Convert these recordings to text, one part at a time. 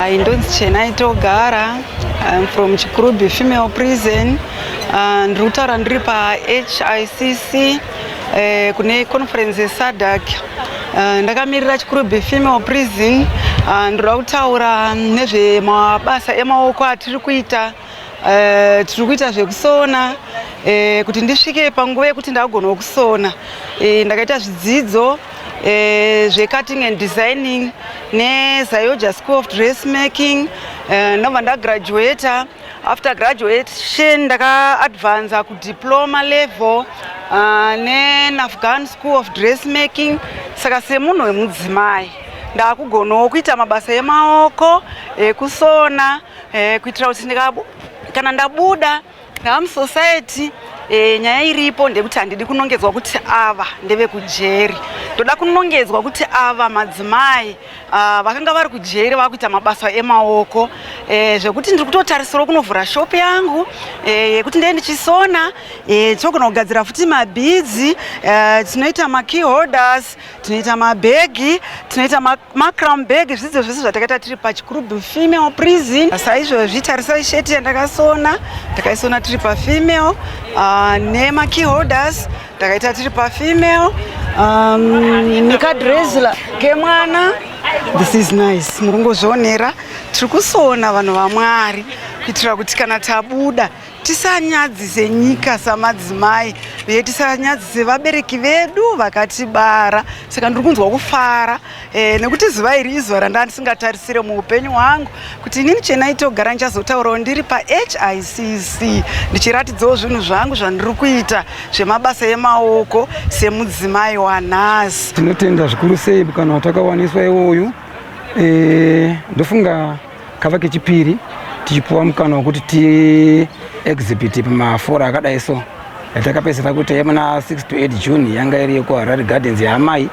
Indonzi Chenai Togara. I'm from Chikurubi Female Prison. Ndrutaura ndiri pa HICC kune conference SADC. Ndakamirira Chikurubi Female Prison. Ndoda kutaura nezve mabasa emaoko atiri kuita. Tiri kuita zvekusona kuti ndisvike panguva yekuti ndagona kusona. Ndakaita zvidzidzo cutting and designing neZayoja School of Dressmaking. Ndabva ndagraduata. After graduation ndaka-advance kudiploma level neAfghan School of Dressmaking. Saka semunhu wemudzimai ndakugonawo kuita mabasa emaoko kusona kuitira kuti kana ndabuda muSociety nyaya iripo ndekuti handidi kunongedzwa kuti ava ndeve kujeri. Ndoda kunongedzwa kuti ava madzimai vakanga vari kujeri vakuita mabasa emaoko zvekuti ndiri kutotarisira kunovhura shop yangu yekuti ndee ndichisona tinogona kugadzira futi mabhidzi, tinoita makey holders, tinoita mabhegi, tinoita macram bag. Zvidzidzo zvese zvatakaita tiri paChikurubi Female Prison. Saizvozvi tarisai sheti yandakasona, takaisona tiri pafemale, nemakey holders takaita tiri pafemale, nekadresi kemwana. This is nice. Murongozvionera tiri kusona vanhu vaMwari kuitira kuti kana tabuda tisanyadzise nyika samadzimai uye tisanyadzise vabereki vedu vakatibara. Saka ndiri kunzwa kufara nekuti zuva iri izuva randanga ndisingatarisire muupenyu hwangu kuti inini Chenai Togara ndichazotaurawo ndiri paHICC ndichiratidzawo zvinhu zvangu zvandiri kuita zvemabasa emaoko semudzimai wanhasi. Tinotenda zvikuru sei mukana watakawaniswa iwoyu. Ndofunga kava kechipiri tichipuwa mukana wekuti ti-exhibit pamafora akadai so. Yatakapedzera kuti yamuna 6 to 8 June yanga iri kuHarare Gardens yaamai.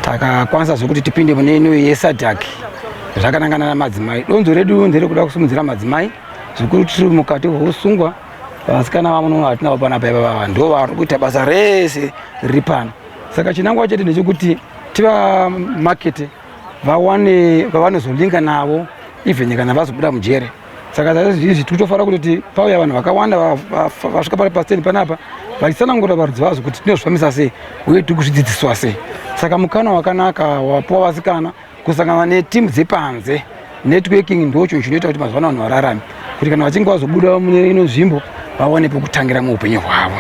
Takakwanisa zvokuti tipinde mune ino yeSADC. Zvakanangana namadzimai. Donzo redu nderekuda kusimudzira madzimai. Zvikuru tiri mukati hwosungwa vasikana vamuno hatina panapa ivava ndo vari kuita basa rese riri pano. Saka chinangwa chete ndechekuti tiva market vavanozolinga navo even kana vazobuda mujere. Saka izvi tikutofanira kuti pauya vanhu vakawanda vasvika pari pastendi panapa vachitsanangura varidzi vazvo kuti tinozvifambisa sei uye tiri kuzvidzidziswa sei. Saka mukana wakanaka wapuwa vasikana kusangana netimu dzepanze. Networking ndocho chinoita kuti mazuva ano vanhu vararame kuti kana vachinge vazobuda mune ino nzvimbo vaone pekutangira muupenyu hwavo.